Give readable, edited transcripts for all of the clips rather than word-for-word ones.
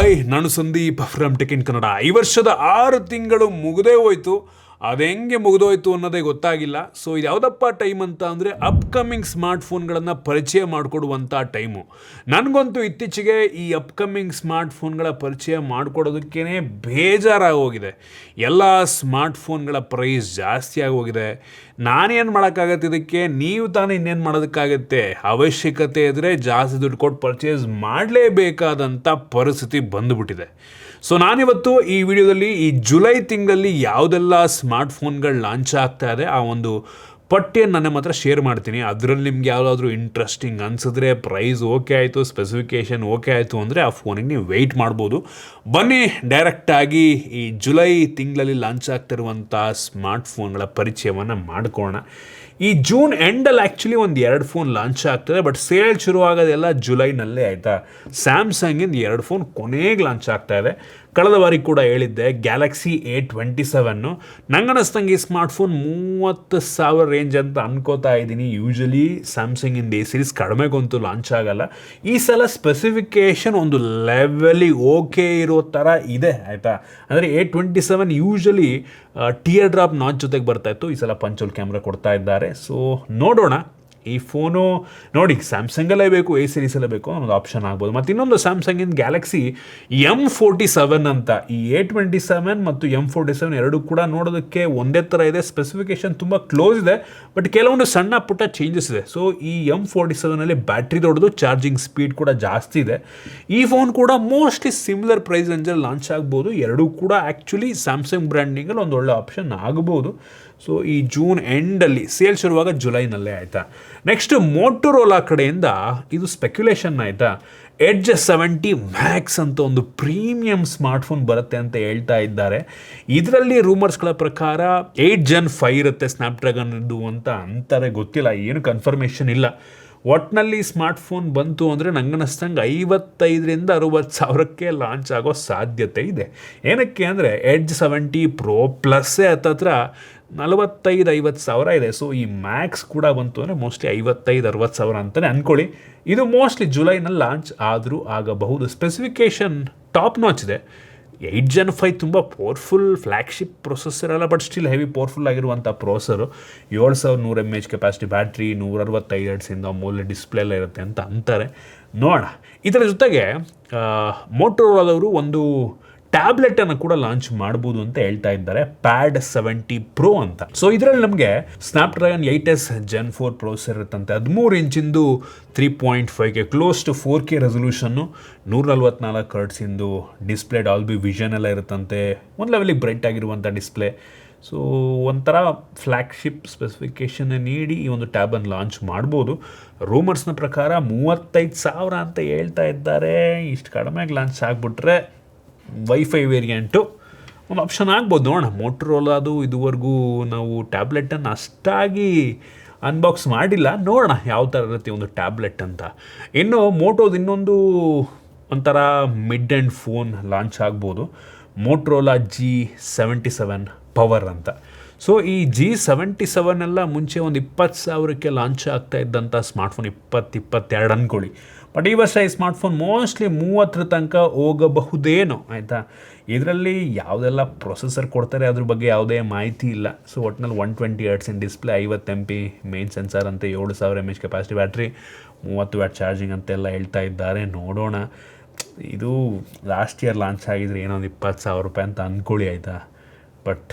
Hi, ನಾನು Sandeep from tech in Kannada. ಈ ವರ್ಷದ 6 ತಿಂಗಳು ಮುಗಿದೇ ಹೋಯ್ತು. ಅದು ಹೆಂಗೆ ಮುಗಿದೋಯ್ತು ಅನ್ನೋದೇ ಗೊತ್ತಾಗಿಲ್ಲ. ಸೊ ಇದು ಯಾವುದಪ್ಪ ಟೈಮ್ ಅಂತ ಅಂದರೆ ಅಪ್ಕಮಿಂಗ್ ಸ್ಮಾರ್ಟ್ಫೋನ್ಗಳನ್ನು ಪರಿಚಯ ಮಾಡಿಕೊಡುವಂಥ ಟೈಮು. ನನಗಂತೂ ಇತ್ತೀಚೆಗೆ ಈ ಅಪ್ಕಮಿಂಗ್ ಸ್ಮಾರ್ಟ್ಫೋನ್ಗಳ ಪರಿಚಯ ಮಾಡಿಕೊಡೋದಕ್ಕೇ ಬೇಜಾರಾಗೋಗಿದೆ. ಎಲ್ಲ ಸ್ಮಾರ್ಟ್ಫೋನ್ಗಳ ಪ್ರೈಸ್ ಜಾಸ್ತಿ ಆಗೋಗಿದೆ. ನಾನೇನು ಮಾಡೋಕ್ಕಾಗತ್ತೆ ಇದಕ್ಕೆ? ನೀವು ತಾನೇ ಇನ್ನೇನು ಮಾಡೋದಕ್ಕಾಗತ್ತೆ? ಅವಶ್ಯಕತೆ ಇದ್ದರೆ ಜಾಸ್ತಿ ದುಡ್ಡು ಕೊಟ್ಟು ಪರ್ಚೇಸ್ ಮಾಡಲೇಬೇಕಾದಂಥ ಪರಿಸ್ಥಿತಿ ಬಂದುಬಿಟ್ಟಿದೆ. ಸೊ ನಾನಿವತ್ತು ಈ ವಿಡಿಯೋದಲ್ಲಿ ಈ ಜುಲೈ ತಿಂಗಳಲ್ಲಿ ಯಾವುದೆಲ್ಲ ಸ್ಮಾರ್ಟ್ಫೋನ್ಗಳು ಲಾಂಚ್ ಆಗ್ತಾ ಇದೆ ಆ ಒಂದು ಪಟ್ಟಿಯನ್ನು ನನ್ನ ಮಾತ್ರ ಶೇರ್ ಮಾಡ್ತೀನಿ. ಅದರಲ್ಲಿ ನಿಮ್ಗೆ ಯಾವುದಾದ್ರೂ ಇಂಟ್ರೆಸ್ಟಿಂಗ್ ಅನಿಸಿದ್ರೆ, ಪ್ರೈಸ್ ಓಕೆ ಆಯಿತು, ಸ್ಪೆಸಿಫಿಕೇಷನ್ ಓಕೆ ಆಯಿತು ಅಂದರೆ ಆ ಫೋನಿಗೆ ನೀವು ವೆಯ್ಟ್ ಮಾಡ್ಬೋದು. ಬನ್ನಿ ಡೈರೆಕ್ಟಾಗಿ ಈ ಜುಲೈ ತಿಂಗಳಲ್ಲಿ ಲಾಂಚ್ ಆಗ್ತಿರುವಂಥ ಸ್ಮಾರ್ಟ್ಫೋನ್ಗಳ ಪರಿಚಯವನ್ನು ಮಾಡ್ಕೊಳ್ಳೋಣ. ಈ ಜೂನ್ ಎಂಡಲ್ಲಿ ಆ್ಯಕ್ಚುಲಿ ಒಂದು 2 ಫೋನ್ ಲಾಂಚ್ ಆಗ್ತದೆ, ಬಟ್ ಸೇಲ್ ಶುರು ಆಗೋದೆಲ್ಲ ಜುಲೈನಲ್ಲೇ ಆಯಿತಾ. ಸ್ಯಾಮ್ಸಂಗಿಂದ 2 ಫೋನ್ ಕೊನೆಗೆ ಲಾಂಚ್ ಆಗ್ತಾ ಇದೆ. ಕಳೆದ ಬಾರಿ ಕೂಡ ಹೇಳಿದ್ದೆ, ಗ್ಯಾಲಕ್ಸಿ A27 ನಂಗನಿಸ್ದಂಗೆ ಈ ಸ್ಮಾರ್ಟ್ಫೋನ್ 30,000 ರೇಂಜ್ ಅಂತ ಅನ್ಕೋತಾ ಇದ್ದೀನಿ. ಯೂಶಲಿ ಸ್ಯಾಮ್ಸಂಗಿಂದ A ಸೀರೀಸ್ ಕಡಿಮೆಗಂತೂ ಲಾಂಚ್ ಆಗಲ್ಲ. ಈ ಸಲ ಸ್ಪೆಸಿಫಿಕೇಷನ್ ಒಂದು ಲೆವೆಲಿಗೆ ಓಕೆ ಇರೋ ಥರ ಇದೆ ಆಯಿತಾ. ಅಂದರೆ A27 usually tear drop notch ಜೊತೆಗೆ ಬರ್ತಾಯಿತ್ತು, ಈ ಸಲ ಪಂಚೋಲ್ ಕ್ಯಾಮ್ರಾ ಕೊಡ್ತಾ ಇದ್ದಾರೆ. ಸೊ ನೋಡೋಣ. ಈ ಫೋನು ನೋಡಿ, ಸ್ಯಾಮ್ಸಂಗಲ್ಲೇ ಬೇಕು, A ಸೀರೀಸಲ್ಲೇ ಬೇಕು ಅನ್ನೋದು ಆಪ್ಷನ್ ಆಗ್ಬೋದು. ಮತ್ತು ಇನ್ನೊಂದು ಸ್ಯಾಮ್ಸಂಗಿನ ಗ್ಯಾಲಕ್ಸಿ M47 ಅಂತ, ಈ A27 ಮತ್ತು M47 ಎರಡೂ ಕೂಡ ನೋಡೋದಕ್ಕೆ ಒಂದೇ ಥರ ಇದೆ. ಸ್ಪೆಸಿಫಿಕೇಷನ್ ತುಂಬ ಕ್ಲೋಸ್ ಇದೆ, ಬಟ್ ಕೆಲವೊಂದು ಸಣ್ಣ ಪುಟ್ಟ ಚೇಂಜಸ್ ಇದೆ. ಸೊ ಈ M47 ಬ್ಯಾಟ್ರಿ ದೊಡ್ಡದು, ಚಾರ್ಜಿಂಗ್ ಸ್ಪೀಡ್ ಕೂಡ ಜಾಸ್ತಿ ಇದೆ. ಈ ಫೋನ್ ಕೂಡ ಮೋಸ್ಟ್ಲಿ ಸಿಮಿಲರ್ ಪ್ರೈಸ್ ರೇಂಜಲ್ಲಿ ಲಾಂಚ್ ಆಗ್ಬೋದು. ಎರಡೂ ಕೂಡ ಆ್ಯಕ್ಚುಲಿ ಸ್ಯಾಮ್ಸಂಗ್ ಬ್ರ್ಯಾಂಡಿಂಗಲ್ಲಿ ಒಂದು ಒಳ್ಳೆ ಆಪ್ಷನ್ ಆಗ್ಬೋದು. ಸೊ ಈ ಜೂನ್ ಎಂಡಲ್ಲಿ ಸೇಲ್ ಶುರುವಾಗ ಜುಲೈನಲ್ಲೇ ಆಯಿತಾ. ನೆಕ್ಸ್ಟ್ ಮೋಟೋರೋಲಾ ಕಡೆಯಿಂದ ಇದು ಸ್ಪೆಕ್ಯುಲೇಷನ್ ಆಯಿತಾ. ಎಡ್ಜ್ 70 ಮ್ಯಾಕ್ಸ್ ಅಂತ ಒಂದು ಪ್ರೀಮಿಯಂ ಸ್ಮಾರ್ಟ್ಫೋನ್ ಬರುತ್ತೆ ಅಂತ ಹೇಳ್ತಾ ಇದ್ದಾರೆ. ಇದರಲ್ಲಿ ರೂಮರ್ಸ್ಗಳ ಪ್ರಕಾರ 8 Gen 5 ಇರುತ್ತೆ, ಸ್ನ್ಯಾಪ್ಡ್ರ್ಯಾಗನ್ ಇದು ಅಂತ ಅಂತಾರೆ. ಗೊತ್ತಿಲ್ಲ, ಏನು ಕನ್ಫರ್ಮೇಷನ್ ಇಲ್ಲ. ಒಟ್ಟಿನಲ್ಲಿ ಸ್ಮಾರ್ಟ್ಫೋನ್ ಬಂತು ಅಂದರೆ ನಂಗನಿಸ್ತಂಗೆ 55,000-60,000ಕ್ಕೆ ಲಾಂಚ್ ಆಗೋ ಸಾಧ್ಯತೆ ಇದೆ. ಏನಕ್ಕೆ ಅಂದರೆ ಎಡ್ಜ್ 70 ಪ್ರೋ ಪ್ಲಸ್ಸೇ ಹತ್ತತ್ರ 45,000-50,000 ಇದೆ. ಸೊ ಈ ಮ್ಯಾಕ್ಸ್ ಕೂಡ ಬಂತು ಅಂದರೆ ಮೋಸ್ಟ್ಲಿ 55,000-60,000 ಅಂತಲೇ ಅಂದ್ಕೊಳ್ಳಿ. ಇದು ಮೋಸ್ಟ್ಲಿ ಜುಲೈನಲ್ಲಿ ಲಾಂಚ್ ಆದರೂ ಆಗಬಹುದು. ಸ್ಪೆಸಿಫಿಕೇಷನ್ ಟಾಪ್ ನಾಚ್ ಇದೆ. 8 Gen 5 ತುಂಬ ಪವರ್ಫುಲ್ ಫ್ಲ್ಯಾಗ್ಶಿಪ್ ಪ್ರೊಸೆಸರ್ ಅಲ್ಲ, ಬಟ್ ಸ್ಟಿಲ್ ಹೆವಿ ಪವರ್ಫುಲ್ ಆಗಿರುವಂಥ processor. 7100 mAh capacity battery, 165 Hz AMOLED display ಎಲ್ಲ ಇರುತ್ತೆ ಅಂತ ಅಂತಾರೆ. ನೋಡೋಣ. ಇದರ ಜೊತೆಗೆ ಮೋಟೋರೋಲಾದವರು ಒಂದು ಟ್ಯಾಬ್ಲೆಟನ್ನು ಕೂಡ ಲಾಂಚ್ ಮಾಡ್ಬೋದು ಅಂತ ಹೇಳ್ತಾ ಇದ್ದಾರೆ, ಪ್ಯಾಡ್ 70 Pro ಅಂತ. ಸೊ ಇದರಲ್ಲಿ ನಮಗೆ ಸ್ನ್ಯಾಪ್ಡ್ರ್ಯಾಗನ್ 8S Gen 4 ಪ್ರೊಸೆಸರ್ ಇರುತ್ತಂತೆ. 13 ಇಂಚಿಂದು 3.5K close to 4K resolution, 144 Hz display, Dolby Vision ಎಲ್ಲ ಇರುತ್ತಂತೆ. ಒಂದು ಲೆವೆಲಿಗೆ ಬ್ರೈಟ್ ಆಗಿರುವಂಥ ಡಿಸ್ಪ್ಲೇ. ಸೊ ಒಂಥರ ಫ್ಲ್ಯಾಗ್ಶಿಪ್ ಸ್ಪೆಸಿಫಿಕೇಷನ್ ನೀಡಿ ಈ ಒಂದು ಟ್ಯಾಬನ್ನು ಲಾಂಚ್ ಮಾಡ್ಬೋದು. ರೂಮರ್ಸ್ನ ಪ್ರಕಾರ 35,000 ಅಂತ ಹೇಳ್ತಾ ಇದ್ದಾರೆ. ಇಷ್ಟು ಕಡಿಮೆಗೆ ಲಾಂಚ್ ಆಗಿಬಿಟ್ರೆ ವೈಫೈ ವೇರಿಯಂಟು ಒಂದು ಆಪ್ಷನ್ ಆಗ್ಬೋದು. ನೋಡೋಣ. ಮೋಟೋರೋಲಾದು ಇದುವರೆಗೂ ನಾವು ಟ್ಯಾಬ್ಲೆಟನ್ನು ಅಷ್ಟಾಗಿ ಅನ್ಬಾಕ್ಸ್ ಮಾಡಿಲ್ಲ, ನೋಡೋಣ ಯಾವ ಥರ ಇರುತ್ತೆ ಒಂದು ಟ್ಯಾಬ್ಲೆಟ್ ಅಂತ. ಇನ್ನು ಮೋಟೋದು ಇನ್ನೊಂದು ಒಂಥರ ಮಿಡ್ ಆ್ಯಂಡ್ ಫೋನ್ ಲಾಂಚ್ ಆಗ್ಬೋದು, ಮೋಟೋರೋಲಾ G77 ಪವರ್ ಅಂತ. ಸೊ ಈ G77 ಎಲ್ಲ ಮುಂಚೆ ಒಂದು 20,000ಕ್ಕೆ ಲಾಂಚ್ ಆಗ್ತಾ ಇದ್ದಂಥ ಸ್ಮಾರ್ಟ್ಫೋನ್, 20-22 ಅಂದ್ಕೊಳ್ಳಿ. ಬಟ್ ಈ ವರ್ಷ ಈ ಸ್ಮಾರ್ಟ್ಫೋನ್ ಮೋಸ್ಟ್ಲಿ 30 ತನಕ ಹೋಗಬಹುದೇನೋ ಆಯಿತಾ. ಇದರಲ್ಲಿ ಯಾವುದೆಲ್ಲ ಪ್ರೊಸೆಸರ್ ಕೊಡ್ತಾರೆ ಅದ್ರ ಬಗ್ಗೆ ಯಾವುದೇ ಮಾಹಿತಿ ಇಲ್ಲ. ಸೊ ಒಟ್ಟಿನಲ್ಲಿ 120 Hz display, 50 MP main sensor ಅಂತೆ, 7000 mAh capacity battery, 30 watt charging ಅಂತೆಲ್ಲ ಹೇಳ್ತಾ ಇದ್ದಾರೆ. ನೋಡೋಣ. ಇದು ಲಾಸ್ಟ್ ಇಯರ್ ಲಾಂಚ್ ಆಗಿದ್ರೆ ಏನೋ ಒಂದು 20,000 ರೂಪಾಯಿ ಅಂತ ಅಂದ್ಕೊಳ್ಳಿ ಆಯಿತಾ. ಬಟ್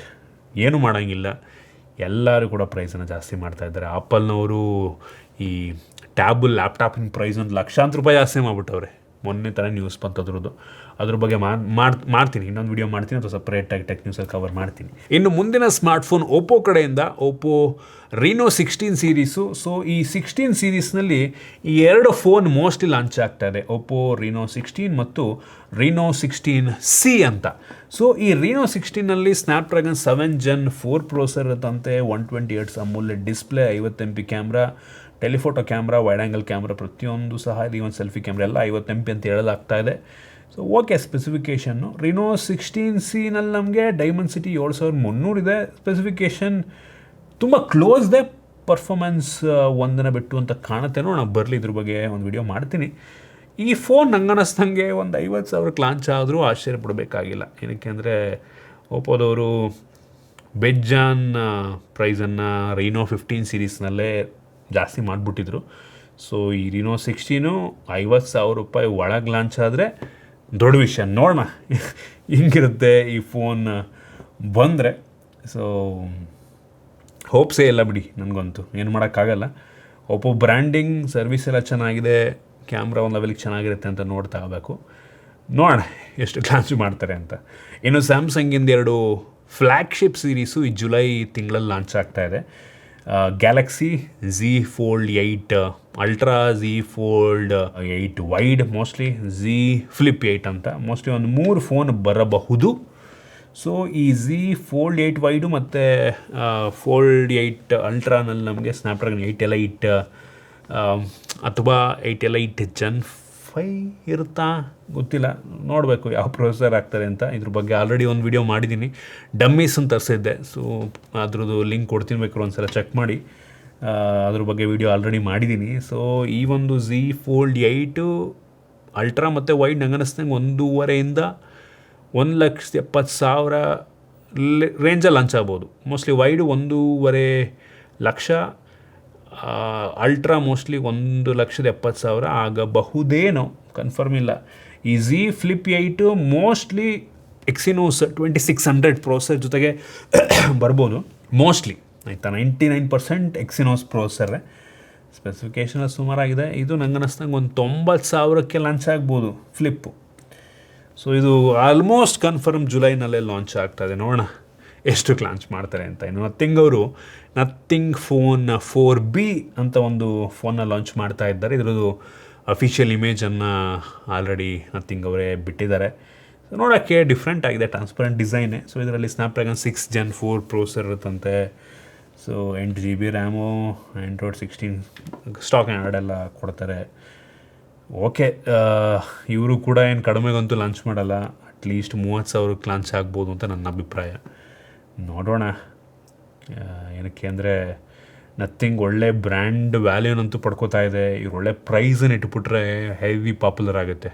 ಏನೂ ಮಾಡೋಂಗಿಲ್ಲ, ಎಲ್ಲರೂ ಕೂಡ ಪ್ರೈಸನ್ನು ಜಾಸ್ತಿ ಮಾಡ್ತಾಯಿದ್ದಾರೆ. ಆಪಲ್ನವರು ಈ ಟ್ಯಾಬಲ್ ಲ್ಯಾಪ್ಟಾಪಿನ ಪ್ರೈಸ್ ಒಂದು ₹1,00,000 ಜಾಸ್ತಿ ಮಾಡಿಬಿಟ್ಟವ್ರೆ. ಮೊನ್ನೆ ಥರ ನ್ಯೂಸ್ ಬಂತದ್ರದ್ದು. ಅದ್ರ ಬಗ್ಗೆ ಮಾಡ್ತೀನಿ, ಇನ್ನೊಂದು ವಿಡಿಯೋ ಮಾಡ್ತೀನಿ, ಅಥವಾ ಸಪ್ರೇಟಾಗಿ ಟೆಕ್ ನ್ಯೂಸಲ್ಲಿ ಕವರ್ ಮಾಡ್ತೀನಿ. ಇನ್ನು ಮುಂದಿನ ಸ್ಮಾರ್ಟ್ಫೋನ್ ಓಪೋ ಕಡೆಯಿಂದ ಓಪೋ ರೀನೋ 16 ಸೀರೀಸು. ಸೊ ಈ 16 ಸೀರೀಸ್ನಲ್ಲಿ ಈ 2 ಫೋನ್ ಮೋಸ್ಟ್ಲಿ ಲಾಂಚ್ ಆಗ್ತಾ ಇದೆ, ಓಪೋ ರೀನೋ 16 ಮತ್ತು ರೀನೋ 16C ಅಂತ. ಸೊ ಈ ರೀನೋ 16ನಲ್ಲಿ ಸ್ನ್ಯಾಪ್ಡ್ರ್ಯಾಗನ್ 7 Gen 4 ಪ್ರೊಸೆಸರ್ ಇರುತ್ತಂತೆ, 120 Hz AMOLED display, 50 MP camera, telephoto camera, wide angle camera ಪ್ರತಿಯೊಂದು ಸಹ ಇದೆ. ಒಂದು ಸೆಲ್ಫಿ ಕ್ಯಾಮ್ರಾ ಎಲ್ಲ 50 MP ಅಂತ ಹೇಳಲಾಗ್ತಾ ಇದೆ. So okay specification. ರೀನೋ 16Cನಲ್ಲಿ ನಮಗೆ ಡೈಮೆನ್ಸಿಟಿ 7300 ಇದೆ. ಸ್ಪೆಸಿಫಿಕೇಷನ್ ತುಂಬ ಕ್ಲೋಸ್ ಇದೆ. ಪರ್ಫಾರ್ಮೆನ್ಸ್ ಒಂದನ್ನು ಬಿಟ್ಟು ಅಂತ ಕಾಣುತ್ತೆ. ನೋಡೋಣ, ಬರಲಿ, ಇದ್ರ ಬಗ್ಗೆ ಒಂದು ವಿಡಿಯೋ ಮಾಡ್ತೀನಿ. ಈ ಫೋನ್ ನಂಗೆ ಅನ್ನಿಸ್ದಂಗೆ ಒಂದು 50,000ಕ್ಕೆ ಲಾಂಚ್ ಆದರೂ ಆಶ್ಚರ್ಯ ಪಡಬೇಕಾಗಿಲ್ಲ. ಏನಕ್ಕೆ ಅಂದರೆ ಓಪೋದವರು ಬೆಜ್ಜಾನ್ ಪ್ರೈಸನ್ನು ರೀನೋ 15 ಸೀರೀಸ್ನಲ್ಲೇ ಜಾಸ್ತಿ ಮಾಡಿಬಿಟ್ಟಿದ್ರು. ಸೊ ಈ ರೀನೋ 16 50,000 ರೂಪಾಯಿ ಒಳಗೆ ಲಾಂಚ್ ಆದರೆ ದೊಡ್ಡ ವಿಷಯ. ನೋಡೋಣ ಹಿಂಗಿರುತ್ತೆ ಈ ಫೋನ್ ಬಂದರೆ. ಸೊ ಹೋಪ್ಸೇ ಇಲ್ಲ ಬಿಡಿ, ನನಗಂತೂ ಏನು ಮಾಡೋಕ್ಕಾಗಲ್ಲ. ಓಪೋ ಬ್ರ್ಯಾಂಡಿಂಗ್ ಸರ್ವಿಸ್ ಎಲ್ಲ ಚೆನ್ನಾಗಿದೆ, ಕ್ಯಾಮ್ರಾ ಒಂದು ಲೆವೆಲಿಗೆ ಚೆನ್ನಾಗಿರುತ್ತೆ ಅಂತ ನೋಡ್ತಾ ಹೋಗಬೇಕು. ನೋಡೋಣ ಎಷ್ಟು ಲಾಂಚ್ ಮಾಡ್ತಾರೆ ಅಂತ. ಇನ್ನು ಸ್ಯಾಮ್ಸಂಗಿಂದ 2 ಫ್ಲ್ಯಾಗ್ಶಿಪ್ ಸೀರೀಸು ಈ ಜುಲೈ ತಿಂಗಳಲ್ಲಿ ಲಾಂಚ್ ಆಗ್ತಾಯಿದೆ. Galaxy Z Fold 8 ultra, Z Fold 8 wide, mostly Z Flip 8 ಅಂತ ಮೋಸ್ಟ್ಲಿ ಒಂದು 3 ಫೋನ್ ಬರಬಹುದು. ಸೊ ಈ Z Fold 8 ವೈಡು ಮತ್ತು Fold 8 ಅಲ್ಟ್ರಾನಲ್ಲಿ ನಮಗೆ ಸ್ನ್ಯಾಪ್ಡ್ರ್ಯಾಗನ್ 8 Elite ಅಥವಾ 8 Elite Gen 5 ಇರುತ್ತಾ ಗೊತ್ತಿಲ್ಲ, ನೋಡಬೇಕು ಯಾವ ಪ್ರೊಸೆಸರ್ ಆಗ್ತಾರೆ ಅಂತ. ಇದ್ರ ಬಗ್ಗೆ ಆಲ್ರೆಡಿ ಒಂದು ವಿಡಿಯೋ ಮಾಡಿದ್ದೀನಿ, ಡಮ್ಮೀಸ್ ಅಂತ ತರಿಸಿದ್ದೆ. ಸೊ ಅದ್ರದ್ದು ಲಿಂಕ್ ಕೊಡ್ತೀನಿ, ಬೇಕಾದ್ರೆ ಒಂದು ಸಲ ಚೆಕ್ ಮಾಡಿ. ಅದ್ರ ಬಗ್ಗೆ ವಿಡಿಯೋ ಆಲ್ರೆಡಿ ಮಾಡಿದ್ದೀನಿ. ಸೊ ಈ ಒಂದು Z Fold 8 ಅಲ್ಟ್ರಾ ಮತ್ತು ವೈಡ್ ನಂಗೆ ಅನ್ನಿಸ್ದಂಗೆ 1.5 1,70,000 ರೇಂಜಲ್ಲಿ ಲಾಂಚ್ ಆಗ್ಬೋದು. Mostly wide 1.5 lakh, ultra mostly 1,70,000 ಆಗಬಹುದೇನೋ, ಕನ್ಫರ್ಮ್ ಇಲ್ಲ. ಈ Z Flip 8 mostly Exynos 2600 processor ಜೊತೆಗೆ ಬರ್ಬೋದು ಮೋಸ್ಟ್ಲಿ, ಆಯಿತಾ. 99% Exynos ಪ್ರೋಸೆಸರೇ. ಸ್ಪೆಸಿಫಿಕೇಷನ್ ಸುಮಾರಾಗಿದೆ. ಇದು ನಂಗೆ ಅನ್ನಿಸ್ದಂಗೆ ಒಂದು 90,000ಕ್ಕೆ ಲಾಂಚ್ ಆಗ್ಬೋದು ಫ್ಲಿಪ್ಪು. ಸೊ ಇದು ಆಲ್ಮೋಸ್ಟ್ ಕನ್ಫರ್ಮ್ ಜುಲೈನಲ್ಲೇ ಲಾಂಚ್ ಆಗ್ತಾಯಿದೆ. ನೋಡೋಣ ಎಷ್ಟಕ್ಕೆ ಲಾಂಚ್ ಮಾಡ್ತಾರೆ ಅಂತ. ಇನ್ನು ನಥಿಂಗ್ ಅವರು ನಥಿಂಗ್ ಫೋನ್ 4B ಅಂತ ಒಂದು ಫೋನ್ನ ಲಾಂಚ್ ಮಾಡ್ತಾ ಇದ್ದಾರೆ. ಇದರದ್ದು ಅಫಿಷಿಯಲ್ ಇಮೇಜನ್ನು ಆಲ್ರೆಡಿ ನಥಿಂಗ್ ಅವರೇ ಬಿಟ್ಟಿದ್ದಾರೆ. ಸೊ ನೋಡೋಕ್ಕೆ ಡಿಫ್ರೆಂಟ್ ಆಗಿದೆ, ಟ್ರಾನ್ಸ್ಪರೆಂಟ್ ಡಿಸೈನೇ. ಸೊ ಇದರಲ್ಲಿ ಸ್ನ್ಯಾಪ್ಡ್ರ್ಯಾಗನ್ 6 Gen 4 ಪ್ರೋಸೆಸರ್ ಇರುತ್ತಂತೆ. So 8 GB RAM, Android 16 stock Android ಎಲ್ಲ ಕೊಡ್ತಾರೆ. ಓಕೆ, ಇವರು ಕೂಡ ಏನು ಕಡಿಮೆಗಂತೂ ಲಾಂಚ್ ಮಾಡಲ್ಲ. ಅಟ್ಲೀಸ್ಟ್ 30,000ಕ್ಕೆ ಲಾಂಚ್ ಆಗ್ಬೋದು ಅಂತ ನನ್ನ ಅಭಿಪ್ರಾಯ. ನೋಡೋಣ. ಏನಕ್ಕೆ ಅಂದರೆ ನಥಿಂಗ್ ಒಳ್ಳೆ ಬ್ರ್ಯಾಂಡ್ ವ್ಯಾಲ್ಯೂನಂತೂ ಪಡ್ಕೋತಾ ಇದೆ. ಇವ್ರು ಒಳ್ಳೆ ಪ್ರೈಸನ್ನು ಇಟ್ಬಿಟ್ರೆ ಹೆವಿ ಪಾಪ್ಯುಲರ್ ಆಗುತ್ತೆ.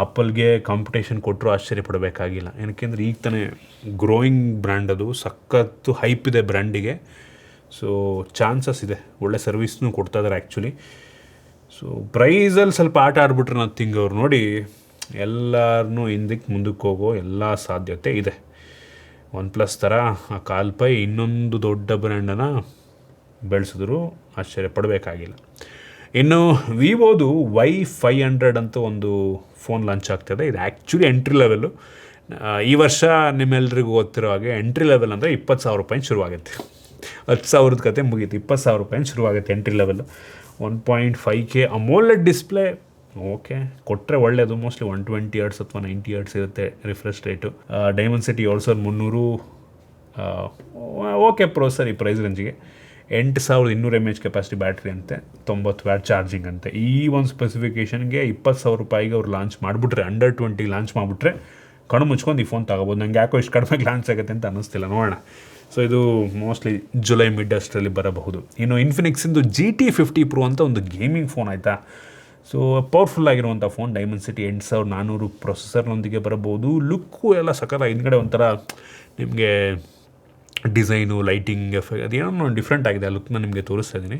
ಆಪಲ್ಗೆ ಕಾಂಪಿಟೇಷನ್ ಕೊಟ್ಟರು ಆಶ್ಚರ್ಯ ಪಡಬೇಕಾಗಿಲ್ಲ. ಏನಕ್ಕೆಂದರೆ ಈಗ ತಾನೇ ಗ್ರೋಯಿಂಗ್ ಬ್ರ್ಯಾಂಡ್, ಅದು ಸಖತ್ತು ಹೈಪ್ ಇದೆ ಬ್ರ್ಯಾಂಡಿಗೆ. ಸೊ ಚಾನ್ಸಸ್ ಇದೆ, ಒಳ್ಳೆ ಸರ್ವಿಸ್ನೂ ಕೊಡ್ತಾ ಇದ್ದಾರೆ ಆ್ಯಕ್ಚುಲಿ. ಸೊ ಪ್ರೈಸಲ್ಲಿ ಸ್ವಲ್ಪ ಆಟ ಆಡ್ಬಿಟ್ರೆ ನಥಿಂಗ್ ಅವ್ರು ನೋಡಿ ಎಲ್ಲರನ್ನೂ ಹಿಂದಕ್ಕೆ ಮುಂದಕ್ಕೆ ಹೋಗೋ ಎಲ್ಲ ಸಾಧ್ಯತೆ ಇದೆ. OnePlus ಥರ ಆ ಕಾಲ್ಪೈ ಇನ್ನೊಂದು ದೊಡ್ಡ ಬ್ರ್ಯಾಂಡನ್ನು ಬೆಳೆಸಿದ್ರು ಆಶ್ಚರ್ಯ ಪಡಬೇಕಾಗಿಲ್ಲ. ಇನ್ನು ವಿವೋದು Y500 ಅಂತ ಒಂದು ಫೋನ್ ಲಾಂಚ್ ಆಗ್ತಾಯಿದೆ. ಇದು ಆ್ಯಕ್ಚುಲಿ ಎಂಟ್ರಿ ಲೆವೆಲ್ಲು. ಈ ವರ್ಷ ನಿಮ್ಮೆಲ್ರಿಗೂ ಗೊತ್ತಿರೋ ಹಾಗೆ ಎಂಟ್ರಿ ಲೆವೆಲ್ ಅಂದರೆ 20,000 ರೂಪಾಯಿ ಶುರುವಾಗುತ್ತೆ. 10,000 ಕತೆ ಮುಗೀತು, 20,000 ರೂಪಾಯಿ ಶುರುವಾಗುತ್ತೆ entry level. 1.5K AMOLED display, okay ಕೊಟ್ಟರೆ ಒಳ್ಳೆಯದು. ಮೋಸ್ಟ್ಲಿ 120 Hz ಅಥವಾ 90 Hz ಇರುತ್ತೆ refresh rate. Dimensity 7300 okay processor ಈ ಪ್ರೈಸ್ ರೇಂಜಿಗೆ. 8200 mAh ಕೆಪಾಸಿಟಿ ಬ್ಯಾಟ್ರಿ ಅಂತೆ, 90 ವ್ಯಾಟ್ ಚಾರ್ಜಿಂಗ್ ಅಂತೆ. ಈ ಒಂದು ಸ್ಪೆಸಿಫಿಕೇಷನ್ಗೆ 20,000 ರೂಪಾಯಿಗೆ ಅವ್ರು ಲಾಂಚ್ ಮಾಡಿಬಿಟ್ರೆ, ಅಂಡರ್ 20 ಲಾಂಚ್ ಮಾಡಿಬಿಟ್ರೆ ಕಣ್ಣು ಮುಚ್ಕೊಂಡು ಈ ಫೋನ್ ತೊಗೋಬೋದು. ನನಗೆ ಯಾಕೋ ಇಷ್ಟು ಕಡಿಮೆ ಲಾಂಚ್ ಆಗುತ್ತೆ ಅಂತ ಅನ್ನಿಸ್ತಿಲ್ಲ, ನೋಡೋಣ. ಸೊ ಇದು ಮೋಸ್ಟ್ಲಿ ಜುಲೈ ಮಿಡ್ ಅಷ್ಟರಲ್ಲಿ ಬರಬಹುದು. ಇನ್ನು ಇನ್ಫಿನಿಕ್ಸಿಂದು GT50 Pro ಅಂತ ಒಂದು ಗೇಮಿಂಗ್ ಫೋನ್, ಆಯಿತಾ. ಸೊ ಪವರ್ಫುಲ್ ಆಗಿರುವಂಥ ಫೋನ್, ಡೈಮೆನ್ಸಿಟಿ 8400 ಪ್ರೊಸೆಸರ್ನೊಂದಿಗೆ ಬರಬಹುದು. ಲುಕ್ಕು ಎಲ್ಲ ಸಕಲ ಹಿಂದ್ಗಡೆ ಒಂಥರ ನಿಮಗೆ ಡಿಸೈನು, ಲೈಟಿಂಗ್ ಎಫೆಕ್ಟ್ ಅದೇನೋ ಡಿಫ್ರೆಂಟ್ ಆಗಿದೆ. ಆ ಲುಕ್ನ ನಿಮಗೆ ತೋರಿಸ್ತಾ ಇದ್ದೀನಿ.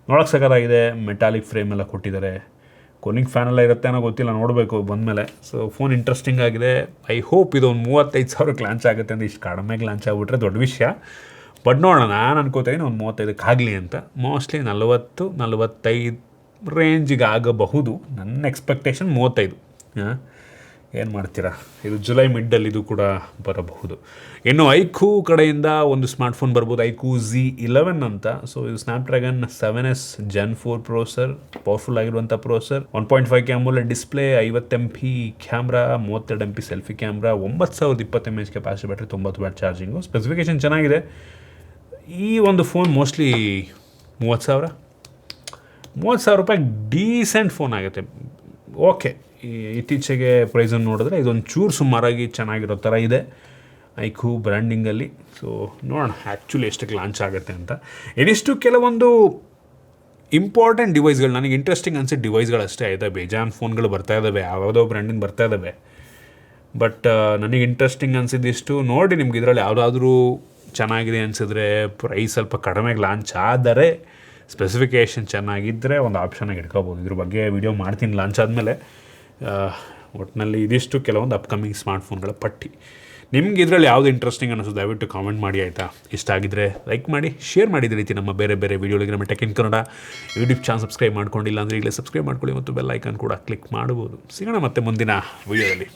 ನೋಡೋಕ್ಕೆ ಸಕಲಾಗಿದೆ. ಮೆಟಾಲಿಕ್ ಫ್ರೇಮ್ ಎಲ್ಲ ಕೊಟ್ಟಿದ್ದಾರೆ. ಕೂಲಿಂಗ್ ಫ್ಯಾನ್ ಎಲ್ಲ ಇರುತ್ತೆ ಅನ್ನೋ ಗೊತ್ತಿಲ್ಲ, ನೋಡಬೇಕು ಬಂದಮೇಲೆ. ಸೊ ಫೋನ್ ಇಂಟ್ರೆಸ್ಟಿಂಗ್ ಆಗಿದೆ. ಐ ಹೋಪ್ ಇದು ಒಂದು 35,000ಕ್ಕೆ ಲಾಂಚ್ ಆಗುತ್ತೆ ಅಂತ. ಇಷ್ಟು ಕಡಿಮೆಗೆ ಲಾಂಚ್ ಆಗಿಬಿಟ್ರೆ ದೊಡ್ಡ ವಿಷಯ. ಬಟ್ ನೋಡೋಣ, ನಾನು ಅನ್ಕೋತೀನಿ ಒಂದು 35ಕ್ಕೆ ಆಗಲಿ ಅಂತ. ಮೋಸ್ಟ್ಲಿ 40-45 ರೇಂಜಿಗೆ ಆಗಬಹುದು. ನನ್ನ ಎಕ್ಸ್ಪೆಕ್ಟೇಷನ್ 35. ಏನು ಮಾಡ್ತೀರಾ, ಇದು ಜುಲೈ ಮಿಡ್ಡಲ್ಲಿ ಇದು ಕೂಡ ಬರಬಹುದು. ಇನ್ನು ಐಕ್ಯೂ ಕಡೆಯಿಂದ ಒಂದು ಸ್ಮಾರ್ಟ್ಫೋನ್ ಬರ್ಬೋದು, ಐಕ್ಯೂ Z11 ಅಂತ. ಸೊ ಇದು Snapdragon 7S Gen 4 processor, powerful ಆಗಿರುವಂಥ processor. 1.5K AMOLED display, 50 MP camera, 32 MP selfie camera, 9020 mAh capacity battery, 90 watt charging. Specification ಚೆನ್ನಾಗಿದೆ. ಈ ಒಂದು ಫೋನ್ ಮೋಸ್ಟ್ಲಿ 30,000 ರೂಪಾಯಿ ಡೀಸೆಂಟ್ ಫೋನ್ ಆಗುತ್ತೆ. ಓಕೆ, ಇತ್ತೀಚೆಗೆ ಪ್ರೈಸನ್ನು ನೋಡಿದ್ರೆ ಇದೊಂದು ಚೂರು ಸುಮಾರಾಗಿ ಚೆನ್ನಾಗಿರೋ ಥರ ಇದೆ ಐಕ್ಯೂ ಬ್ರ್ಯಾಂಡಿಂಗಲ್ಲಿ. ಸೊ ನೋಡೋಣ ಆ್ಯಕ್ಚುಲಿ ಎಷ್ಟಕ್ಕೆ ಲಾಂಚ್ ಆಗುತ್ತೆ ಅಂತ. ಇದಿಷ್ಟು ಕೆಲವೊಂದು ಇಂಪಾರ್ಟೆಂಟ್ ಡಿವೈಸ್ಗಳು ನನಗೆ ಇಂಟ್ರೆಸ್ಟಿಂಗ್ ಅನಿಸಿದ ಡಿವೈಸ್ಗಳಷ್ಟೇ ಆಯಿತಾ. ಬೇಜಾನ್ ಫೋನ್ಗಳು ಬರ್ತಾ ಇದ್ದಾವೆ, ಯಾವುದೋ ಬ್ರ್ಯಾಂಡಿನ ಬರ್ತಾ ಇದ್ದಾವೆ. ಬಟ್ ನನಗೆ ಇಂಟ್ರೆಸ್ಟಿಂಗ್ ಅನಿಸಿದ್ದಿಷ್ಟು ನೋಡಿ. ನಿಮ್ಗೆ ಇದರಲ್ಲಿ ಯಾವುದಾದ್ರೂ ಚೆನ್ನಾಗಿದೆ ಅನಿಸಿದ್ರೆ, ಪ್ರೈಸ್ ಸ್ವಲ್ಪ ಕಡಿಮೆಗೆ ಲಾಂಚ್ ಆದರೆ, ಸ್ಪೆಸಿಫಿಕೇಷನ್ ಚೆನ್ನಾಗಿದ್ದರೆ ಒಂದು ಆಪ್ಷನಾಗಿ ಇಟ್ಕೋಬೋದು. ಇದ್ರ ಬಗ್ಗೆ ವಿಡಿಯೋ ಮಾಡ್ತೀನಿ ಲಾಂಚ್ ಆದಮೇಲೆ. ಒಟ್ಟಿನಲ್ಲಿ ಇದಿಷ್ಟು ಕೆಲವೊಂದು ಅಪ್ಕಮಿಂಗ್ ಸ್ಮಾರ್ಟ್ಫೋನ್ಗಳ ಪಟ್ಟಿ. ನಿಮ್ಗೆ ಇದರಲ್ಲಿ ಯಾವುದು ಇಂಟ್ರೆಸ್ಟಿಂಗ್ ಅನ್ನಿಸೋದು ದಯವಿಟ್ಟು ಕಾಮೆಂಟ್ ಮಾಡಿ ಆಯಿತಾ. ಇಷ್ಟ ಆಗಿದ್ದರೆ ಲೈಕ್ ಮಾಡಿ, ಶೇರ್ ಮಾಡಿದ ರೀತಿ ನಮ್ಮ ಬೇರೆ ಬೇರೆ ವೀಡಿಯೋಗಳಿಗೆ ನಮ್ಮ tech in Kannada YouTube channel subscribe ಮಾಡ್ಕೊಂಡಿಲ್ಲ ಅಂದರೆ ಈಗಲೇ ಸಬ್ಸ್ಕ್ರೈಬ್ ಮಾಡ್ಕೊಳ್ಳಿ ಮತ್ತು ಬೆಲ್ ಐಕಾನ್ ಕೂಡ ಕ್ಲಿಕ್ ಮಾಡ್ಬೋದು. ಸಿಗೋಣ ಮತ್ತೆ ಮುಂದಿನ ವೀಡಿಯೋದಲ್ಲಿ.